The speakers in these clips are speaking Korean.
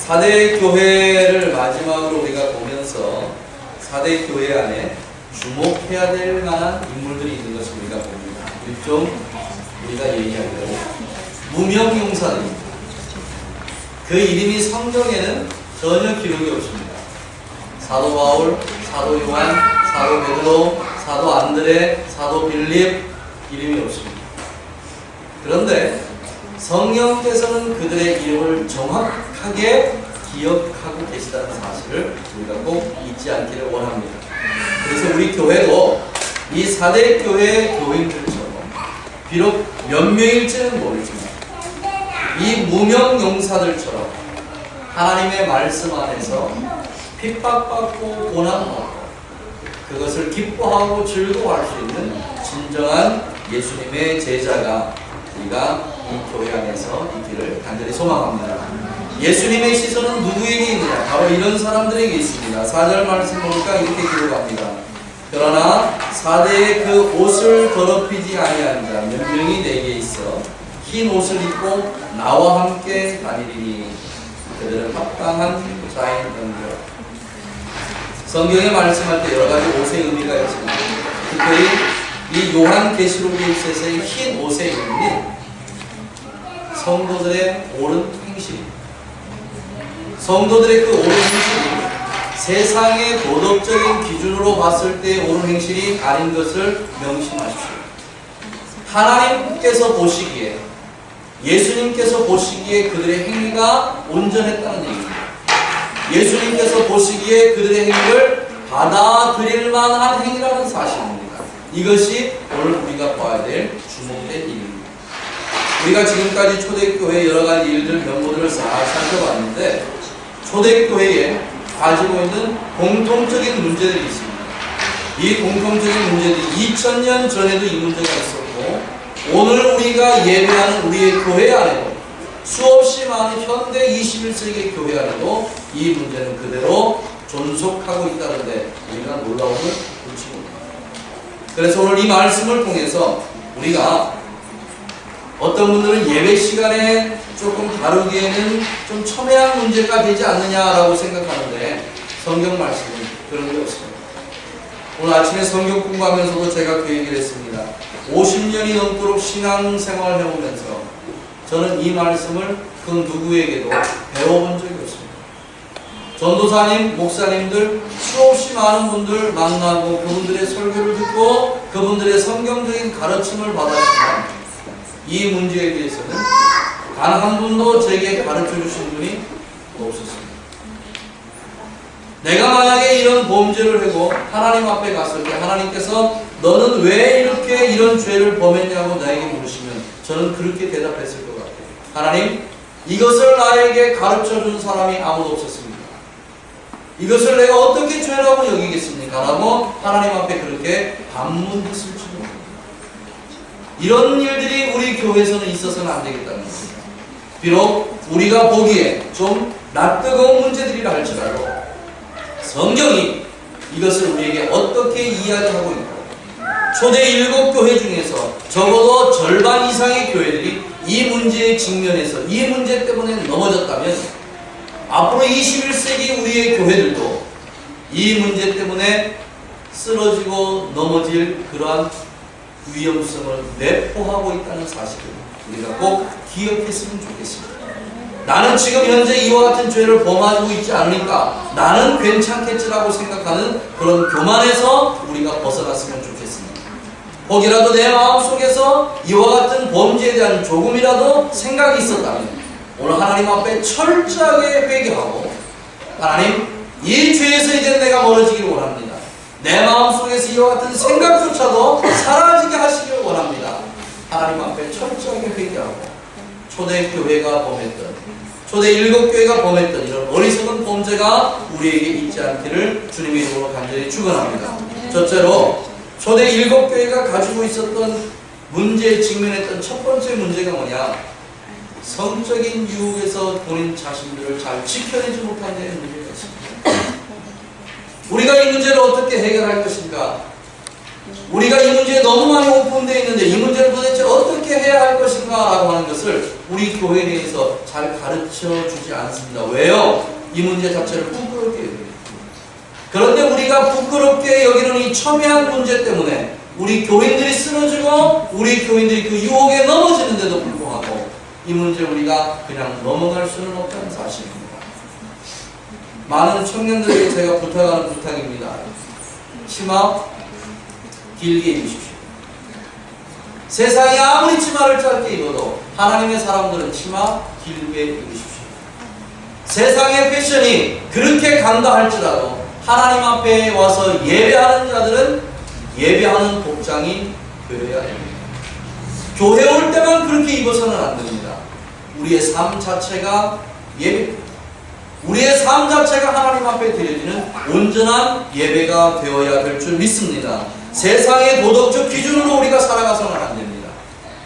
4대 교회를 마지막으로 우리가 보면서 4대 교회 안에 주목해야 될 만한 인물들이 있는 것을 우리가 봅니다. 좀 우리가 얘기하기로 무명용사들입니다. 그 이름이 성경에는 전혀 기록이 없습니다. 사도 바울, 사도 요한, 사도 베드로, 사도 안드레, 사도 빌립 이름이 없습니다. 그런데 성령께서는 그들의 이름을 정확하게 기억하고 계시다는 사실을 우리가 꼭 잊지 않기를 원합니다. 그래서 우리 교회도 이 4대 교회 교인들처럼 비록 몇 명일지는 모르지만 이 무명용사들처럼 하나님의 말씀 안에서 핍박받고 고난받고 그것을 기뻐하고 즐거워할 수 있는 진정한 예수님의 제자가 우리가 이 교회 안에서 있기를 간절히 소망합니다. 예수님의 시선은 누구에게 있느냐? 바로 이런 사람들에게 있습니다. 4절 말씀 보니까 이렇게 기록합니다. 그러나 4대의 그 옷을 더럽히지 아니한 자 몇 명이 내게 있어 흰 옷을 입고 나와 함께 다니리니 그들은 합당한 자인던가. 성경에 말씀할 때 여러 가지 옷의 의미가 있습니다. 특별히 이 요한계시록 1서의 흰 옷의 의미는 성도들의 옳은 행실입니다. 성도들의 그 옳은 행실이 세상의 도덕적인 기준으로 봤을 때 옳은 행실이 아닌 것을 명심하십시오. 하나님께서 보시기에, 예수님께서 보시기에 그들의 행위가 온전했다는 얘기입니다. 예수님께서 보시기에 그들의 행위를 받아들일 만한 행위라는 사실입니다. 이것이 오늘 우리가 봐야 될 주목된 일입니다. 우리가 지금까지 초대교회 여러 가지 일들 면모들을 싹 살펴봤는데 초대교회에 가지고 있는 공통적인 문제들이 있습니다. 이 공통적인 문제들이 2000년 전에도 이 문제가 있었고 오늘 우리가 예배하는 우리의 교회 안에도 수없이 많은 현대 21세기 교회 안에도 이 문제는 그대로 존속하고 있다는데 우리가 놀라움을 금치 못합니다. 그래서 오늘 이 말씀을 통해서 우리가 어떤 분들은 예배 시간에 조금 다루기에는 좀 첨예한 문제가 되지 않느냐라고 생각하는데 성경 말씀은 그런 게 없습니다. 오늘 아침에 성경 공부하면서도 제가 그 얘기를 했습니다. 50년이 넘도록 신앙생활을 해오면서 저는 이 말씀을 그 누구에게도 배워본 적이 없습니다. 전도사님, 목사님들 수없이 많은 분들 만나고 그분들의 설교를 듣고 그분들의 성경적인 가르침을 받았지만 이 문제에 대해서는 단 한 분도 제게 가르쳐 주신 분이 없었습니다. 내가 만약에 이런 범죄를 하고 하나님 앞에 갔을 때 하나님께서 너는 왜 이렇게 이런 죄를 범했냐고 나에게 물으시면 저는 그렇게 대답했을 것 같아요. 하나님, 이것을 나에게 가르쳐 준 사람이 아무도 없었습니다. 이것을 내가 어떻게 죄라고 여기겠습니까? 라고 하나님 앞에 그렇게 반문했을지도 모릅니다. 이런 일들이 우리 교회에서는 있어서는 안 되겠다는 것입니다. 비록 우리가 보기에 좀 낯뜨거운 문제들이라 할지라도 성경이 이것을 우리에게 어떻게 이야기하고 있고 초대 7교회 중에서 적어도 절반 이상의 교회들이 이 문제에 직면해서 이 문제 때문에 넘어졌다면 앞으로 21세기 우리의 교회들도 이 문제 때문에 쓰러지고 넘어질 그러한 위험성을 내포하고 있다는 사실을 우리가 꼭 기억했으면 좋겠습니다. 나는 지금 현재 이와 같은 죄를 범하고 있지 않으니까 나는 괜찮겠지라고 생각하는 그런 교만에서 우리가 벗어났으면 좋겠습니다. 혹이라도 내 마음속에서 이와 같은 범죄에 대한 조금이라도 생각이 있었다면 오늘 하나님 앞에 철저하게 회개하고 하나님, 이 죄에서 이제 내가 멀어지기를 원합니다. 내 마음속에서 이와 같은 생각조차도 사라지게 하시기를 원합니다. 하나님 앞에 철저하게 회개하고 초대교회가 범했던 초대 7교회가 범했던 이런 어리석은 범죄가 우리에게 있지 않기를 주님의 이름으로 간절히 축원합니다. 첫째로 초대 7교회가 가지고 있었던 문제에 직면했던 첫 번째 문제가 뭐냐? 성적인 유혹에서 본인 자신들을 잘 지켜내지 못한 데 문제가 있습니다. 우리가 이 문제를 어떻게 해결할 것인가? 우리가 이 문제에 너무 많이 오픈되어 있는데 이 문제를 도대체 어떻게 해야 할 것인가? 라고 하는 것을 우리 교회에 대해서 잘 가르쳐 주지 않습니다. 왜요? 이 문제 자체를 부끄럽게 여깁니다. 그런데 우리가 부끄럽게 여기는 이 첨예한 문제 때문에 우리 교인들이 쓰러지고 우리 교인들이 그 유혹에 넘어지는데도 불구하고 이 문제 우리가 그냥 넘어갈 수는 없다는 사실입니다. 많은 청년들에게 제가 부탁하는 부탁입니다. 치마 길게 입으십시오. 세상이 아무리 치마를 짧게 입어도 하나님의 사람들은 치마 길게 입으십시오. 세상의 패션이 그렇게 간다 할지라도 하나님 앞에 와서 예배하는 자들은 예배하는 복장이 되어야 됩니다. 교회 올 때만 그렇게 입어서는 안 됩니다. 우리의 삶 자체가 예배입니다. 우리의 삶 자체가 하나님 앞에 드려지는 온전한 예배가 되어야 될 줄 믿습니다. 세상의 도덕적 기준으로 우리가 살아가서는 안 됩니다.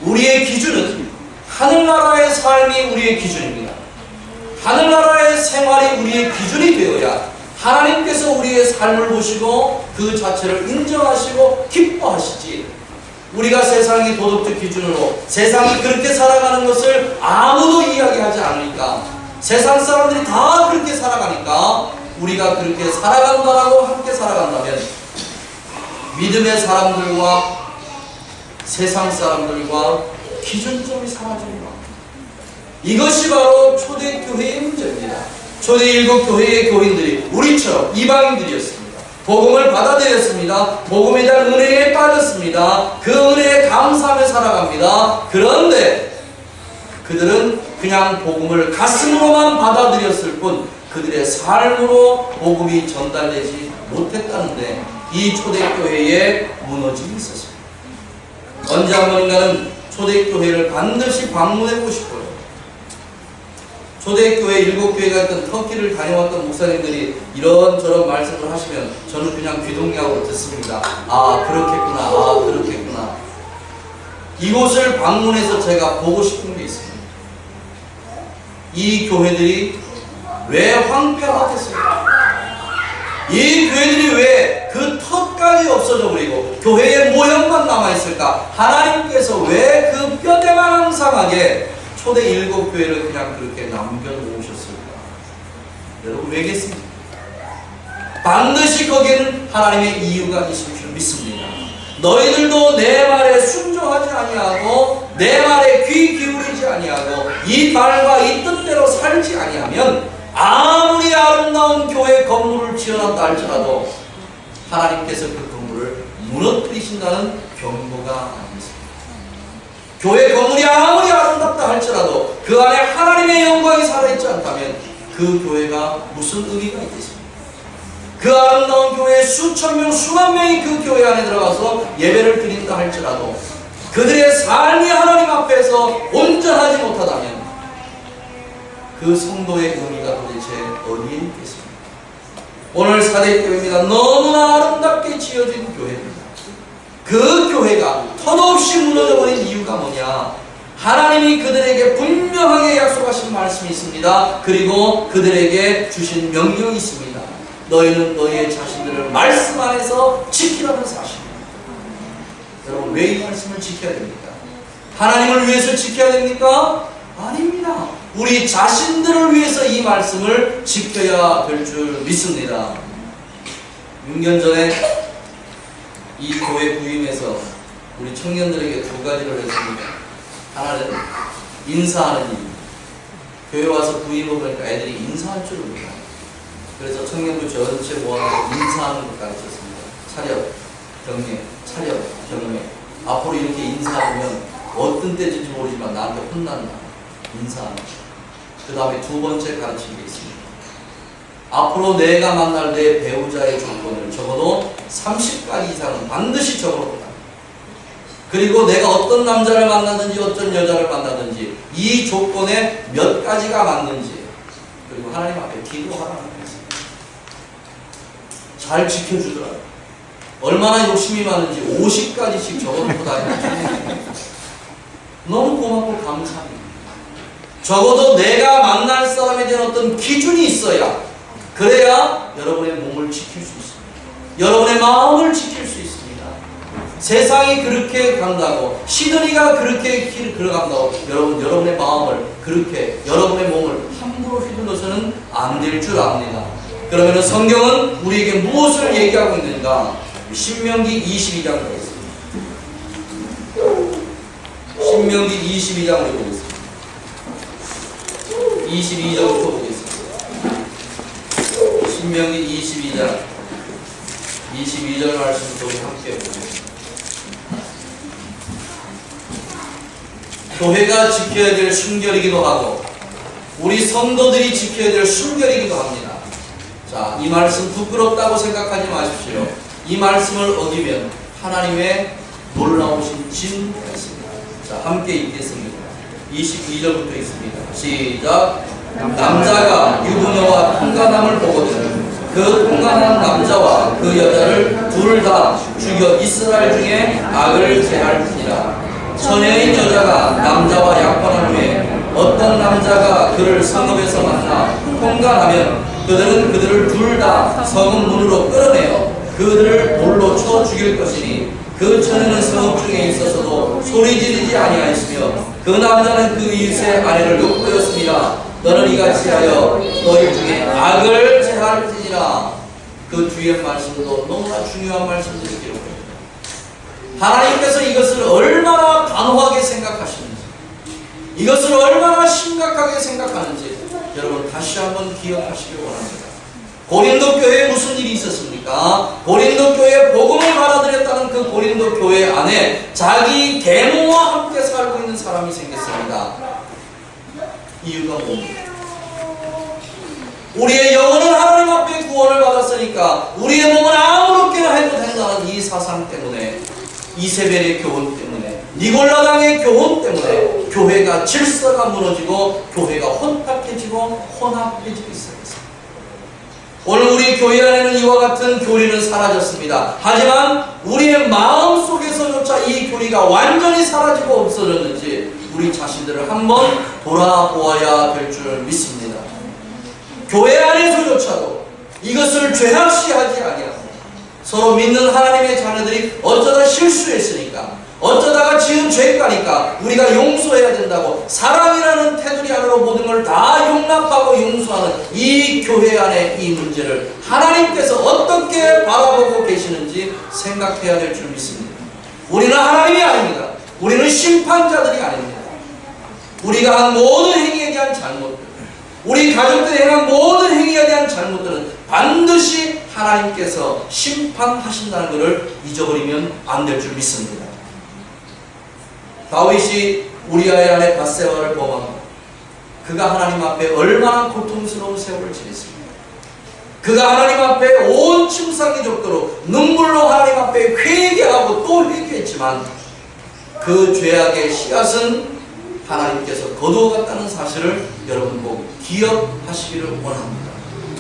우리의 기준은 하늘나라의 삶이 우리의 기준입니다. 하늘나라의 생활이 우리의 기준이 되어야 하나님께서 우리의 삶을 보시고 그 자체를 인정하시고 기뻐하시지, 우리가 세상의 도덕적 기준으로 세상이 그렇게 살아가는 것을 아무도 이야기하지 않으니까, 세상 사람들이 다 그렇게 살아가니까 우리가 그렇게 살아간다라고 함께 살아간다면 믿음의 사람들과 세상 사람들과 기준점이 사라집니다. 이것이 바로 초대교회의 문제입니다. 초대 7교회의 교인들이 우리처럼 이방인들이었습니다. 복음을 받아들였습니다. 복음에 대한 은혜에 빠졌습니다. 그 은혜에 감사하며 살아갑니다. 그런데 그들은 그냥 복음을 가슴으로만 받아들였을 뿐 그들의 삶으로 복음이 전달되지 못했다는데 이 초대교회에 무너짐이 있었습니다. 언제 한 번인가는 초대교회를 반드시 방문해보고 싶어요. 초대교회 7교회가 있던 터키를 다녀왔던 목사님들이 이런저런 말씀을 하시면 저는 그냥 귀동냥으로 듣습니다. 아 그렇겠구나, 아 그렇겠구나. 이곳을 방문해서 제가 보고 싶은 게 있습니다. 이 교회들이 왜 황폐화됐을까? 이 교회들이 왜 그 턱까지 없어져 버리고 교회의 모형만 남아있을까? 하나님께서 왜 그 뼈대만상하게 초대 7교회를 그냥 그렇게 남겨놓으셨을까? 여러분 왜겠습니까? 반드시 거기에는 하나님의 이유가 있을 줄 믿습니다. 너희들도 내 말에 순종하지 아니하고 내 말에 귀 기울이지 아니하고 이 말과 이 뜻대로 살지 아니하면 아무리 아름다운 교회 건물을 지어놨다 할지라도 하나님께서 그 건물을 무너뜨리신다는 경고가 아니겠습니까? 교회 건물이 아무리 아름답다 할지라도 그 안에 하나님의 영광이 살아있지 않다면 그 교회가 무슨 의미가 있겠습니까? 그 아름다운 교회에 수천 명, 수만 명이 그 교회 안에 들어가서 예배를 드린다 할지라도 그들의 삶이 하나님 앞에서 온전하지 못하다면 그 성도의 의미가 도대체 어디에 있겠습니까? 오늘 사대교회입니다. 너무나 아름답게 지어진 교회입니다. 그 교회가 터도없이 무너져버린 이유가 뭐냐? 하나님이 그들에게 분명하게 약속하신 말씀이 있습니다. 그리고 그들에게 주신 명령이 있습니다. 너희는 너희의 자신들을 말씀 안에서 지키라는 사실입니다. 여러분 왜 이 말씀을 지켜야 됩니까? 하나님을 위해서 지켜야 됩니까? 아닙니다. 우리 자신들을 위해서 이 말씀을 지켜야 될 줄 믿습니다. 6년 전에 이 교회 부임해서 우리 청년들에게 2가지를 했습니다. 하나는 인사하는 일. 교회 와서 부임을 보니까 애들이 인사할 줄을 몰라요. 그래서 청년부 전체 모아서 인사하는 걸 가르쳤습니다. 차렷, 경례, 차렷, 경례. 앞으로 이렇게 인사하면 어떤 때인지 모르지만 나한테 혼난다. 인사하는 거. 그 다음에 2번째 가르친 게 있습니다. 앞으로 내가 만날 내 배우자의 조건을 적어도 30가지 이상은 반드시 적어놓다. 그리고 내가 어떤 남자를 만나든지 어떤 여자를 만나든지 이 조건에 몇 가지가 맞는지, 그리고 하나님 앞에 기도하라는 거였습니다. 잘 지켜주더라고요. 얼마나 욕심이 많은지 50가지씩 적어놓고 다니는 너무 고맙고 감사합니다. 적어도 내가 만날 사람에 대한 어떤 기준이 있어야, 그래야 여러분의 몸을 지킬 수 있습니다. 여러분의 마음을 지킬 수 있습니다. 세상이 그렇게 간다고, 시드니가 그렇게 걸어간다고 여러분의 마음을 그렇게, 여러분의 몸을 함부로 휘둘러서는 안 될 줄 압니다. 그러면 성경은 우리에게 무엇을 얘기하고 있는가? 신명기 22장 보겠습니다. 신명기 22장으로 보겠습니다. 22절부터 보겠습니다. 신명기 22장 22절 말씀부터 우리 함께 보겠습니다. 교회가 지켜야 될 순결이기도 하고 우리 성도들이 지켜야 될 순결이기도 합니다. 자, 이 말씀 부끄럽다고 생각하지 마십시오. 이 말씀을 어기면 하나님의 놀라우신 진노가 있습니다. 자, 함께 읽겠습니다. 22절부터 있습니다. 시작. 남자가 유부녀와 통간함을 보거든 그 통간한 남자와 그 여자를 둘 다 죽여 이스라엘 중에 악을 제할지니라. 처녀인 여자가 남자와 약혼한 후에 어떤 남자가 그를 성읍에서 만나 통간하면 그들은 그들을 둘 다 성읍 문으로 끌어내어 그들을 돌로 쳐 죽일 것이니 그 처녀는 성읍 중에 있어서도 소리 지르지 아니하였으며 그 남자는 그 이웃의 아내를 욕되었습니다. 너는 이같이 하여 너희 중에 악을 제할지니라. 그 뒤에 말씀도 너무나 중요한 말씀들이 기록됩니다. 하나님께서 이것을 얼마나 단호하게 생각하시는지, 이것을 얼마나 심각하게 생각하는지 여러분 다시 한번 기억하시길 원합니다. 고린도 교회에 무슨 일이 있었습니까? 고린도 교회에 복음을 받아들였다는 그 고린도 교회 안에 자기 계모와 함께 살고 있는 사람이 생겼습니다. 이유가 뭡니까? 우리의 영혼은 하나님 앞에 구원을 받았으니까 우리의 몸은 아무렇게나 해도 된다는 이 사상 때문에, 이세벨의 교훈 때문에, 니골라당의 교훈 때문에 교회가 질서가 무너지고 교회가 혼탁해지고 혼합해지고 있습니다. 오늘 우리 교회 안에는 이와 같은 교리는 사라졌습니다. 하지만 우리의 마음 속에서조차 이 교리가 완전히 사라지고 없어졌는지 우리 자신들을 한번 돌아보아야 될 줄 믿습니다. 교회 안에서조차도 이것을 죄악시하지 아니하고 서로 믿는 하나님의 자녀들이 어쩌다 실수했으니까, 어쩌다가 지은 죄가니까 우리가 용서해야 된다고 사랑이라는 테두리 안으로 모든 걸 다 용납하고 용서하는 이 교회 안에 이 문제를 하나님께서 어떻게 바라보고 계시는지 생각해야 될 줄 믿습니다. 우리는 하나님이 아닙니다. 우리는 심판자들이 아닙니다. 우리가 한 모든 행위에 대한 잘못들, 우리 가족들이 행한 모든 행위에 대한 잘못들은 반드시 하나님께서 심판하신다는 것을 잊어버리면 안 될 줄 믿습니다. 다윗이 우리아의 아내 밧세바를 범합니다. 그가 하나님 앞에 얼마나 고통스러운 세월을 지냈습니까? 그가 하나님 앞에 온 침상이 좁도록 눈물로 하나님 앞에 회개하고 또 회개했지만 그 죄악의 씨앗은 하나님께서 거두어갔다는 사실을 여러분 꼭 기억하시기를 원합니다.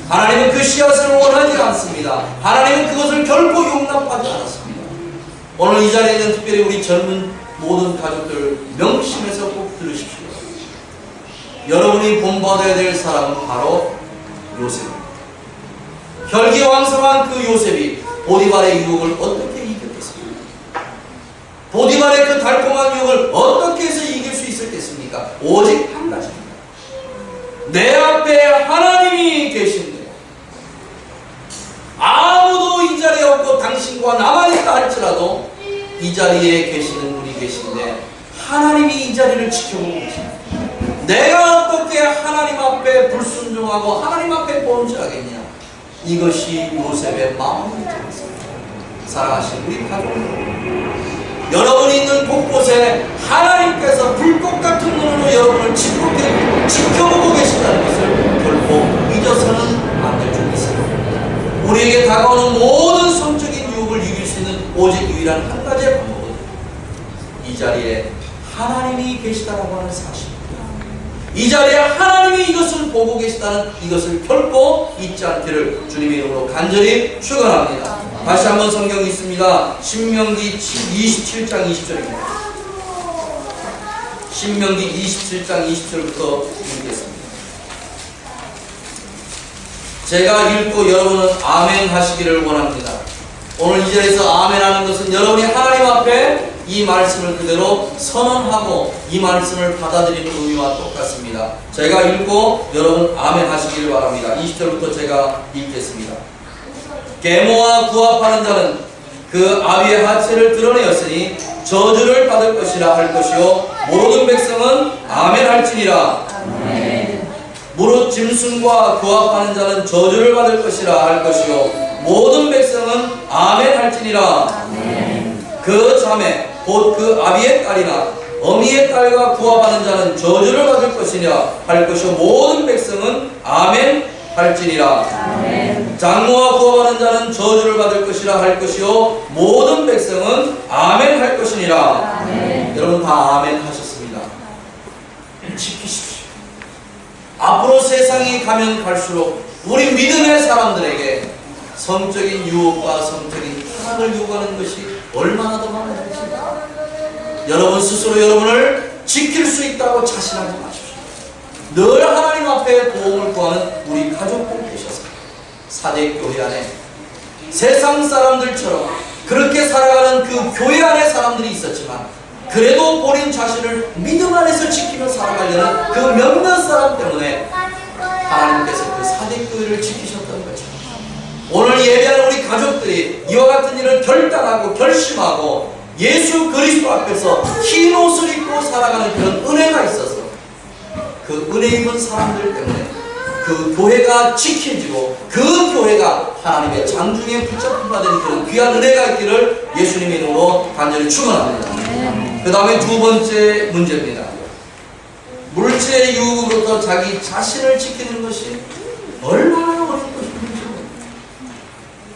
하나님은 그 씨앗을 원하지 않습니다. 하나님은 그것을 결코 용납하지 않았습니다. 오늘 이 자리에 있는 특별히 우리 젊은 모든 가족들 명심해서 꼭 들으십시오. 여러분이 본받아야 될 사람은 바로 요셉입니다. 혈기왕성한 그 요셉이 보디발의 유혹을 어떻게 이겼겠습니까? 보디발의 그 달콤한 유혹을 어떻게 해서 이길 수 있었겠습니까? 오직 한 가지입니다. 내 앞에 하나님이 계신데 아무도 이 자리에 없고 당신과 나만 있다 할지라도 이 자리에 계시는 분이 계신데 하나님이 이 자리를 지켜보고 계십니다. 내가 어떻게 하나님 앞에 불순종하고 하나님 앞에 범죄하겠냐? 이것이 요셉의 마음이 되었습니다. 사랑하신 우리 가족 여러분, 여러분이 있는 곳곳에 하나님께서 불꽃 같은 눈으로 여러분을 지켜보고 계신다는 것을 결코 잊어서는 안 될 줄 믿습니다. 우리에게 다가오는 모든 성적인 유혹을 이길 수 있는 오직 유일한 한 가지의 방법은 이 자리에 하나님이 계시다라고 하는 사실입니다. 이 자리에 하나님이 이것을 보고 계시다는 이것을 결코 잊지 않기를 주님의 이름으로 간절히 축원합니다. 다시 한번 성경이 있습니다. 신명기 27장 20절입니다. 신명기 27장 20절부터 읽겠습니다. 제가 읽고 여러분은 아멘 하시기를 원합니다. 오늘 이 자리에서 아멘 하는 것은 여러분이 하나님 앞에 이 말씀을 그대로 선언하고 이 말씀을 받아들이는 의미와 똑같습니다. 제가 읽고 여러분 아멘 하시기를 바랍니다. 20절부터 제가 읽겠습니다. 계모와 구합하는 자는 그 아비의 하체를 드러내었으니 저주를 받을 것이라 할 것이요 모든 백성은 아멘 할지니라. 무릇 짐승과 구합하는 자는 저주를 받을 것이라 할 것이요 모든 백성은 아멘 할지니라. 그 자매 곧 그 아비의 딸이나 어미의 딸과 구합하는 자는 저주를 받을 것이냐 할 것이요 모든 백성은 아멘 할지니라. 장모와 구합하는 자는 저주를 받을 것이라 할 것이요 모든 백성은 아멘 할 것이니라. 여러분 다 아멘 하셨습니다. 지키십시오. 앞으로 세상이 가면 갈수록 우리 믿음의 사람들에게 성적인 유혹과 성적인 타락을 요구하는 것이 얼마나 더 많아질까. 여러분 스스로 여러분을 지킬 수 있다고 자신하지 마십시오. 늘 하나님 앞에 도움을 구하는 우리 가족들 계셔서 사대교회 안에 세상 사람들처럼 그렇게 살아가는 그 교회 안에 사람들이 있었지만 그래도 본인 자신을 믿음 안에서 지키며 살아가려는 그 몇몇 사람 때문에 하나님께서 그 사대교회를 지키셨던 거죠. 오늘 예배하는 우리 가족들이 이와 같은 일을 결단하고 결심하고 예수 그리스도 앞에서 흰 옷을 입고 살아가는 그런 은혜가 있어서 그 은혜 입은 사람들 때문에 그 교회가 지켜지고 그 교회가 하나님의 장중에 붙잡힌 바 된 그런 귀한 은혜가 있기를 예수님의 이름으로 간절히 축원합니다. 그 다음에 두 번째 문제입니다. 물질의 유혹으로부터 자기 자신을 지키는 것이 얼마나 어려운 것인지.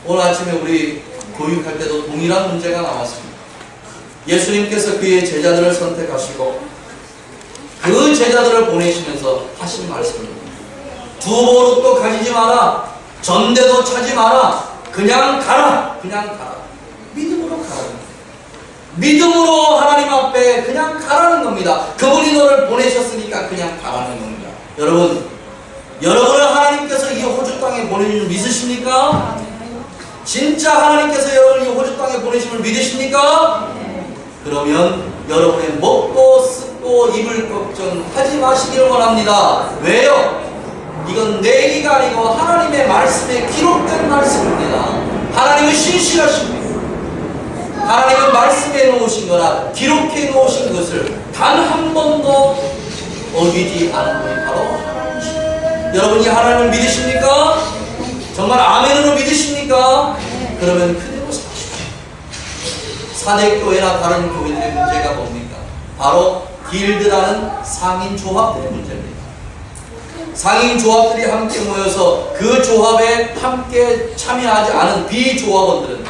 오늘 아침에 우리 교육할 때도 동일한 문제가 나왔습니다. 예수님께서 그의 제자들을 선택하시고 그 제자들을 보내시면서 하신 말씀입니다. 두보룩도 가지지 마라. 전대도 차지 마라. 그냥 가라. 그냥 가라. 믿음으로 가라. 믿음으로 하나님 앞에 그냥 가라는 겁니다. 그분이 너를 보내셨으니까 그냥 가라는 겁니다. 여러분을 하나님께서 이 호주 땅에 보내신 줄 믿으십니까? 진짜 하나님께서 여러분을 이 호주 땅에 보내심을 믿으십니까? 그러면 여러분의 먹고 쓰고 입을 걱정하지 마시기를 원합니다. 왜요? 이건 내 얘기가 아니고 하나님의 말씀에 기록된 말씀입니다. 하나님은 신실하십니다. 하나님은 말씀해 놓으신 거나 기록해 놓으신 것을 단 한 번도 어기지 않은 분이 바로 하나님이십니다. 여러분이 하나님을 믿으십니까? 정말 아멘으로 믿으십니까? 그러면 그대로 사십시오. 사대교회나 다른 교회들의 문제가 뭡니까? 바로 길드라는 상인 조합들의 문제입니다. 상인 조합들이 함께 모여서 그 조합에 함께 참여하지 않은 비조합원들은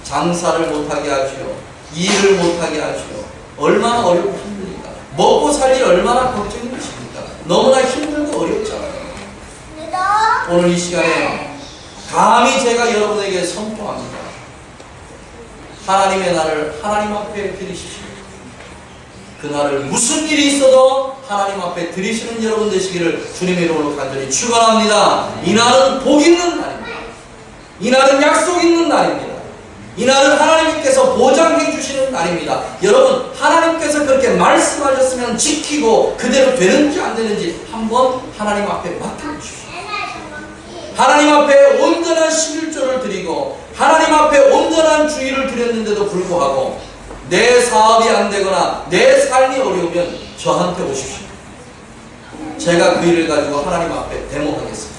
장사를 못하게 하지요. 일을 못하게 하지요. 얼마나 어렵고 힘드니까. 먹고 살 일 얼마나 걱정이 되십니까? 너무나 힘들고 어렵잖아요. 오늘 이 시간에 감히 제가 여러분에게 선포합니다. 하나님의 날을 하나님 앞에 드리십시오. 그날을 무슨 일이 있어도 하나님 앞에 드리시는 여러분 되시기를 주님의 이름으로 간절히 축원합니다. 이날은 복 있는 날입니다. 이날은 약속 있는 날입니다. 이날은 하나님께서 보장해 주시는 날입니다. 여러분 하나님께서 그렇게 말씀하셨으면 지키고 그대로 되는지 안 되는지 한번 하나님 앞에 맡겨주십시오. 하나님 앞에 온전한 11조를 드리고 하나님 앞에 온전한 주의를 드렸는데도 불구하고 내 사업이 안 되거나 내 삶이 어려우면 저한테 오십시오. 제가 그 일을 가지고 하나님 앞에 대모하겠습니다.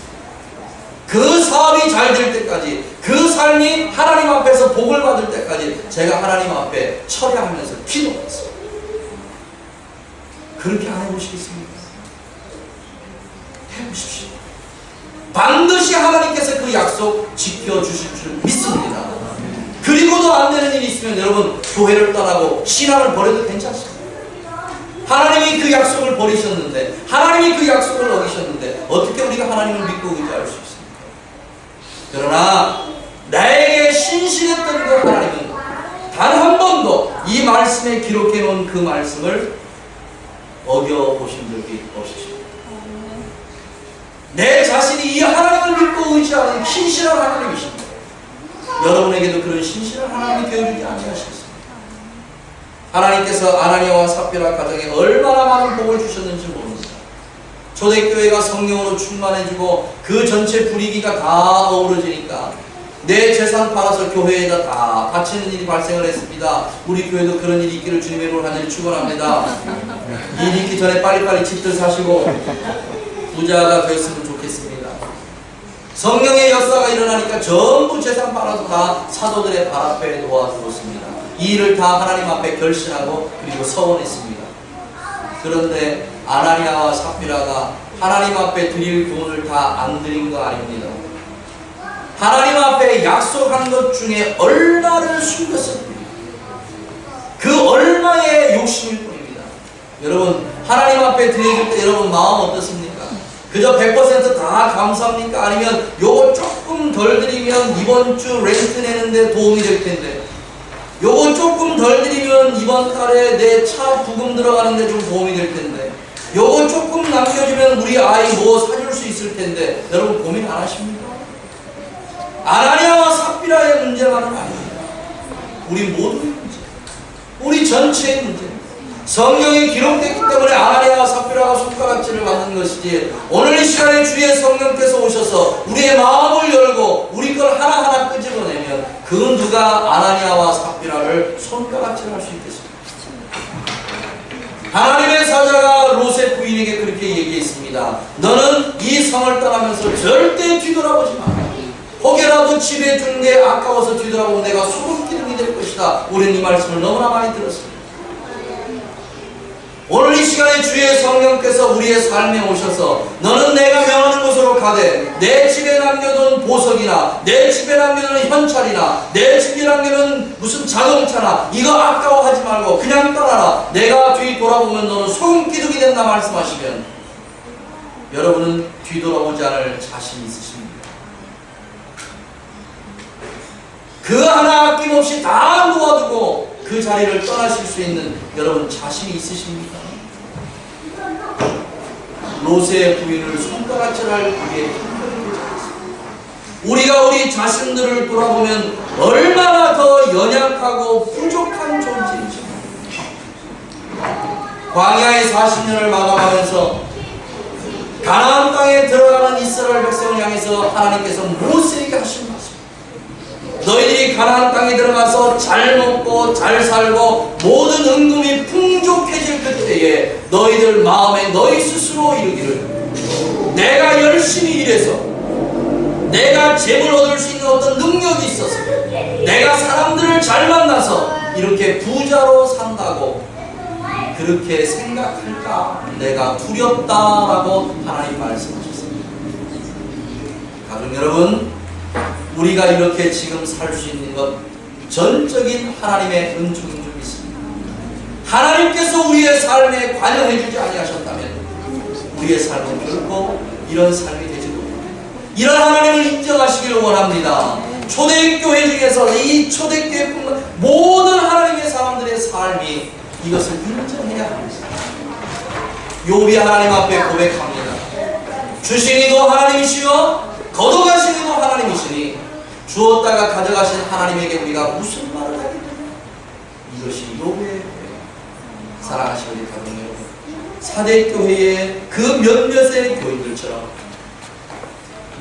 그 사업이 잘 될 때까지, 그 삶이 하나님 앞에서 복을 받을 때까지 제가 하나님 앞에 철야하면서 기도하겠습니다. 그렇게 안 해보시겠습니까? 해보십시오. 반드시 하나님께서 그 약속 지켜주실 줄 믿습니다. 그리고도 안 되는 일이 있으면 여러분 교회를 떠나고 신앙을 버려도 괜찮습니다. 하나님이 그 약속을 버리셨는데, 하나님이 그 약속을 어기셨는데 어떻게 우리가 하나님을 믿고 의지할 수 있습니까? 그러나 나에게 신실했던 그 하나님은 단 한 번도 이 말씀에 기록해 놓은 그 말씀을 어겨보신 적이 없으십니다. 내 자신이 이 하나님을 믿고 의지하는 신실한 하나님이십니다. 여러분에게도 그런 신실한 하나님이 되어주지 아니하시겠습니까? 하나님께서 아나니아와 삽비라 가정에 얼마나 많은 복을 주셨는지 모릅니다. 초대교회가 성령으로 충만해지고 그 전체 분위기가 다 어우러지니까 내 재산 팔아서 교회에다 다 바치는 일이 발생을 했습니다. 우리 교회도 그런 일이 있기를 주님의 이름으로 간절히 축원합니다. 일이 있기 전에 빨리빨리 집들 사시고 부자가 되었으면 좋겠습니다. 성령의 역사가 일어나니까 전부 재산 팔아서 다 사도들의 발 앞에 놓아두었습니다. 이 일을 다 하나님 앞에 결신하고 그리고 서원했습니다. 그런데 아나니아와 삽비라가 하나님 앞에 드릴 돈을 다 안 드린 거 아닙니다. 하나님 앞에 약속한 것 중에 얼마를 숨겼을 뿐입니다. 그 얼마의 욕심일 뿐입니다. 여러분, 하나님 앞에 드릴 때 여러분 마음 어떻습니까? 그저 100% 다 감사합니까? 아니면 요거 조금 덜 드리면 이번 주 렌트 내는데 도움이 될 텐데, 요거 조금 덜 드리면 이번 달에 내 차 부금 들어가는데 좀 도움이 될 텐데, 요거 조금 남겨주면 우리 아이 뭐 사줄 수 있을 텐데, 여러분 고민 안 하십니까? 아나니아와 삽비라의 문제만은 아닙니다. 우리 모두의 문제, 우리 전체의 문제. 성경에 기록됐기 때문에 아나니아와 삽비라가 손가락질을 받는 것이지, 오늘 이 시간에 주의 성령께서 오셔서 우리의 마음을 열고 우리 걸 하나하나 끄집어내면 그 누가 아나니아와 삽비라를 손가락질할 수 있겠습니까? 하나님의 사자가 롯의 부인에게 그렇게 얘기했습니다. 너는 이 성을 떠나면서 절대 뒤돌아보지 마라. 혹여라도 집에 준 게 아까워서 뒤돌아보면 내가 소금기둥이 될 것이다. 우리는 이 말씀을 너무나 많이 들었습니다. 오늘 이 시간에 주의 성령께서 우리의 삶에 오셔서 너는 내가 명하는 곳으로 가되 내 집에 남겨둔 보석이나 내 집에 남겨둔 현찰이나 내 집에 남겨둔 무슨 자동차나 이거 아까워하지 말고 그냥 떠나라. 내가 뒤돌아보면 너는 소금기둥이 된다 말씀하시면 여러분은 뒤돌아보지 않을 자신이 있으십니까? 그 하나 아낌없이 다 놓아두고 그 자리를 떠나실 수 있는 여러분 자신이 있으십니까? 롯의 부인을 손가락질할 그게 우리가 우리 자신들을 돌아보면 얼마나 더 연약하고 부족한 존재이죠. 광야의 40년을 마감하면서 가나안 땅에 들어가는 이스라엘 백성을 향해서 하나님께서 모세에게 하신 말씀, 너희들이 가나안 땅에 들어가서 잘 먹고 잘 살고 모든 은금이 풍족해질 그때에 너희들 마음에 너희 스스로 이르기를 내가 열심히 일해서 내가 재물 얻을 수 있는 어떤 능력이 있어서 내가 사람들을 잘 만나서 이렇게 부자로 산다고 그렇게 생각할까 내가 두렵다라고 하나님 말씀하셨습니다. 가족 여러분, 우리가 이렇게 지금 살 수 있는 것 전적인 하나님의 은총인 줄 믿습니다. 하나님께서 우리의 삶에 관여해 주지 아니하셨다면 우리의 삶은 결코 이런 삶이 되지 못합니다. 이런 하나님을 인정하시기를 원합니다. 초대교회 중에서 이 초대교회뿐만 모든 하나님의 사람들의 삶이 이것을 인정해야 합니다. 욥이 하나님 앞에 고백합니다. 주신 이도 하나님이시요 거둬가신 이도 하나님이시니 주었다가 가져가신 하나님에게 우리가 무슨 말을 하겠느냐. 이것이 욥의 고백. 사랑하시는 우리 가족 여러분, 사대교회의 그 몇몇의 교인들처럼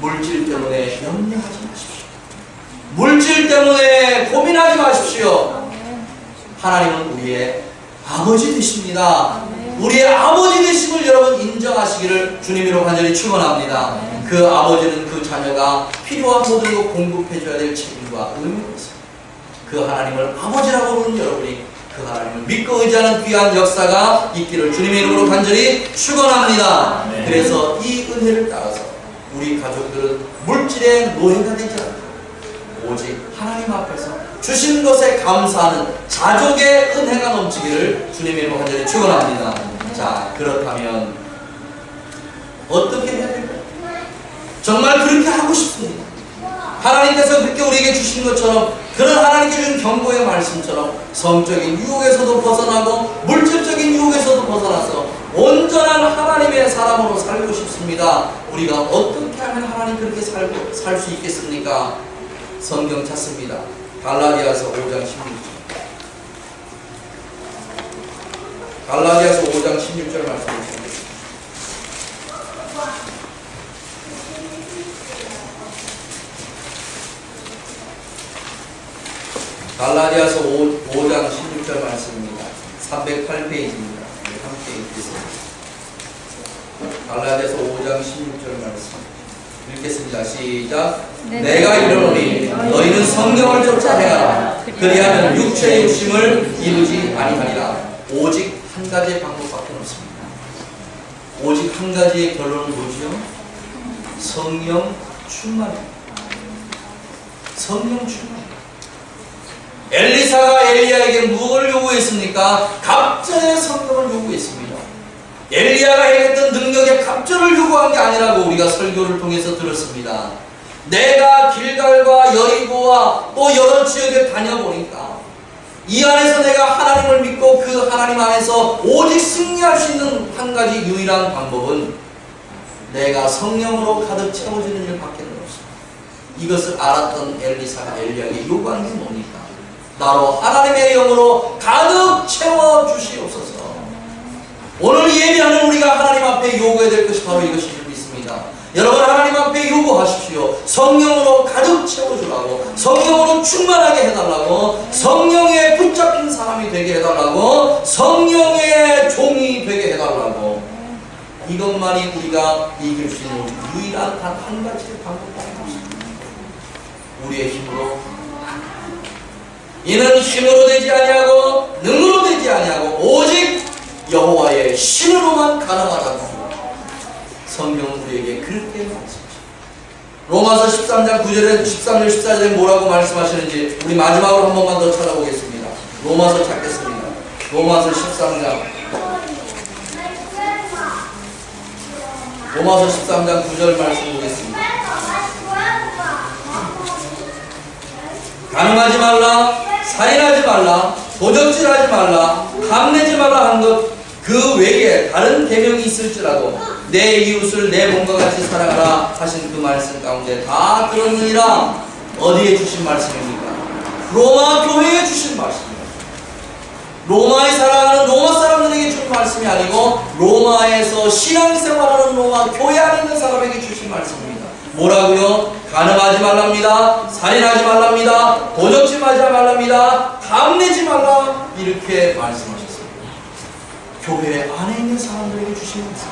물질 때문에 염려하지 마십시오. 물질 때문에 고민하지 마십시오. 하나님은 우리의 아버지 되십니다. 우리의 아버지 되심을 여러분 인정하시기를 주님으로 간절히 축원합니다. 그 아버지는 그 자녀가 필요한 모든 것 공급해줘야 될 책임과 의무가 있습니다. 그 하나님을 아버지라고 부르는 여러분이 그 하나님을 믿고 의지하는 귀한 역사가 있기를 주님의 이름으로 간절히 축원합니다. 그래서 이 은혜를 따라서 우리 가족들은 물질의 노예가 되지 않고 오직 하나님 앞에서 주신 것에 감사하는 자족의 은혜가 넘치기를 주님의 이름으로 간절히 축원합니다. 자, 그렇다면 어떻게 해야 될까요? 정말 그렇게 하고 싶습니다. 하나님께서 그렇게 우리에게 주신 것처럼 그런 하나님께 준 경고의 말씀처럼 성적인 유혹에서도 벗어나고 물질적인 유혹에서도 벗어나서 온전한 하나님의 사람으로 살고 싶습니다. 우리가 어떻게 하면 하나님 그렇게 살 수 있겠습니까? 성경 찾습니다. 갈라디아서 5장 16절. 갈라디아서 5장 16절 말씀 보겠습니다. 갈라디아서 5장 16절 말씀입니다. 308페이지입니다. 함께 읽겠습니다. 갈라디아서 5장 16절 말씀 읽겠습니다. 시작. 내가 이르노니 너희는 성경을 쫓아 행하라. 그리하면 육체의 욕심을 이루지 아니하리라. 오직 한 가지의 방법밖에 없습니다. 오직 한 가지의 결론은 뭐지요? 성령 충만입니다. 성령 충만. 엘리사가 엘리야에게 무엇을 요구했습니까? 갑절의 성령을 요구했습니다. 엘리야가 행했던 능력의 갑절을 요구한 게 아니라고 우리가 설교를 통해서 들었습니다. 내가 길갈과 여리고와 또 여러 지역에 다녀보니까 이 안에서 내가 하나님을 믿고 그 하나님 안에서 오직 승리할 수 있는 한 가지 유일한 방법은 내가 성령으로 가득 채워지는 일밖에 없습니다. 이것을 알았던 엘리사가 엘리야에게 요구한 게 뭡니까? 나로 하나님의 영으로 가득 채워주시옵소서. 오늘 예배하는 우리가 하나님 앞에 요구해야 될 것이 바로 이것인 줄 믿습니다. 여러분, 하나님 앞에 요구하십시오. 성령으로 가득 채워주라고, 성령으로 충만하게 해달라고, 성령에 붙잡힌 사람이 되게 해달라고, 성령의 종이 되게 해달라고. 이것만이 우리가 이길 수 있는 유일한 단 한 가지의 방법밖에 없습니다. 우리의 힘으로, 이는 힘으로 되지 아니하고 능으로 되지 아니하고 오직 여호와의 신으로만 가능하다고 성경은 우리에게 그렇게 말씀하십니다. 로마서 13장 9절에 13절 14절에 뭐라고 말씀하시는지 우리 마지막으로 한 번만 더 찾아보겠습니다. 로마서 찾겠습니다. 로마서 13장 9절 말씀 보겠습니다. 간음하지 말라, 살인하지 말라, 도적질하지 말라, 탐내지 말라 한 것 그 외에 다른 계명이 있을지라도 내 이웃을 내 몸과 같이 사랑하라 하신 그 말씀 가운데 다 들었느니라. 어디에 주신 말씀입니까? 로마 교회에 주신 말씀입니다. 로마에 살아가는 로마 사람들에게 주신 말씀이 아니고 로마에서 신앙생활하는 로마 교회 안에 있는 사람에게 주신 말씀입니다. 뭐라고요? 간음하지 말랍니다. 살인하지 말랍니다. 도적질하지 말랍니다. 탐내지 말라. 이렇게 말씀하셨습니다. 교회 안에 있는 사람들에게 주신 말씀.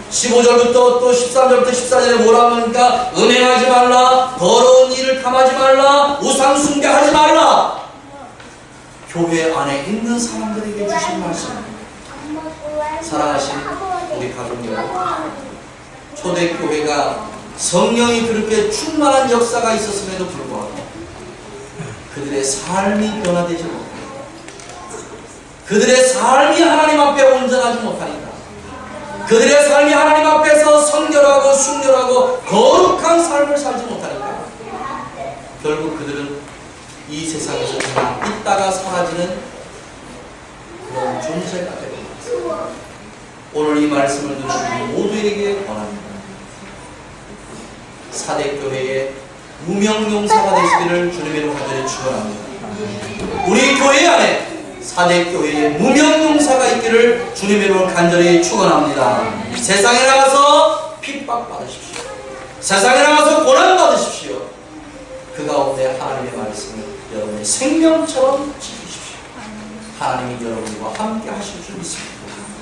15절부터 또 13절부터 14절에 뭐라고 하니까 음행하지 말라, 더러운 일을 탐하지 말라, 우상 숭배하지 말라. 교회 안에 있는 사람들에게 주신 말씀입니다. 사랑하신 우리 가족 여러분, 초대교회가 성령이 그렇게 충만한 역사가 있었음에도 불구하고 그들의 삶이 변화되지 못합니다. 그들의 삶이 하나님 앞에 온전하지 못하니까, 그들의 삶이 하나님 앞에서 성결하고 순결하고 거룩한 삶을 살지 못하니까 결국 그들은 이 세상에서 그냥 있다가 사라지는 그런 존재가 되고 있습니다. 오늘 이 말씀을 듣는 우리 모두에게 권합니다. 사대교회의 무명용사가 되시기를 주님의 이름으로 간절히 축원합니다. 우리 교회 안에 사대교회의 무명용사가 있기를 주님의 이름으로 간절히 축원합니다. 세상에 나가서 핍박받으십시오. 세상에 나가서 고난받으십시오. 그 가운데 하나님의 말씀을 여러분의 생명처럼 지키십시오. 하나님이 여러분과 함께 하실 줄 믿습니다.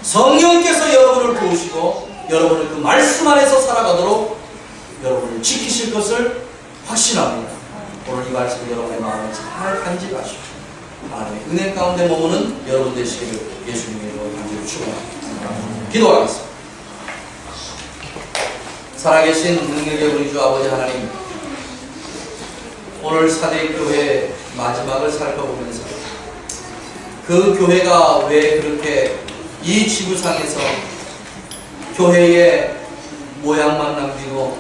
성령께서 여러분을 도우시고 여러분을 그 말씀 안에서 살아가도록 여러분을 지키실 것을 확신합니다. 오늘 이 말씀을 여러분의 마음에 잘 간직하십시오. 하나님의 은혜 가운데 머무는 여러분 되시기를 예수님의 이름으로 간절히 축원합니다. 기도하겠습니다. 살아계신 능력의 우리 주 아버지 하나님, 오늘 사대교회 마지막을 살펴보면서 그 교회가 왜 그렇게 이 지구상에서 교회의 모양만 남기고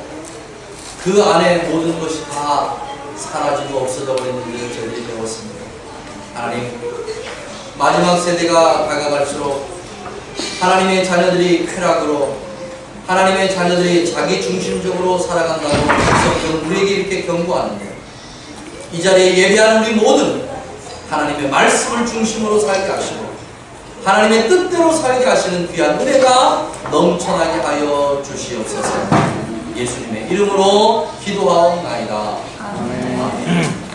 그 안에 모든 것이 다 사라지고 없어져 버렸는지 저희들이 배웠습니다. 하나님, 마지막 세대가 다가갈수록 하나님의 자녀들이 쾌락으로, 하나님의 자녀들이 자기 중심적으로 살아간다고 성경 우리에게 이렇게 경고하는데, 이 자리에 예배하는 우리 모두는 하나님의 말씀을 중심으로 살게 하시고 하나님의 뜻대로 살게 하시는 귀한 은혜가 넘쳐나게 하여 주시옵소서. 예수님의 이름으로 기도하옵나이다. 아멘.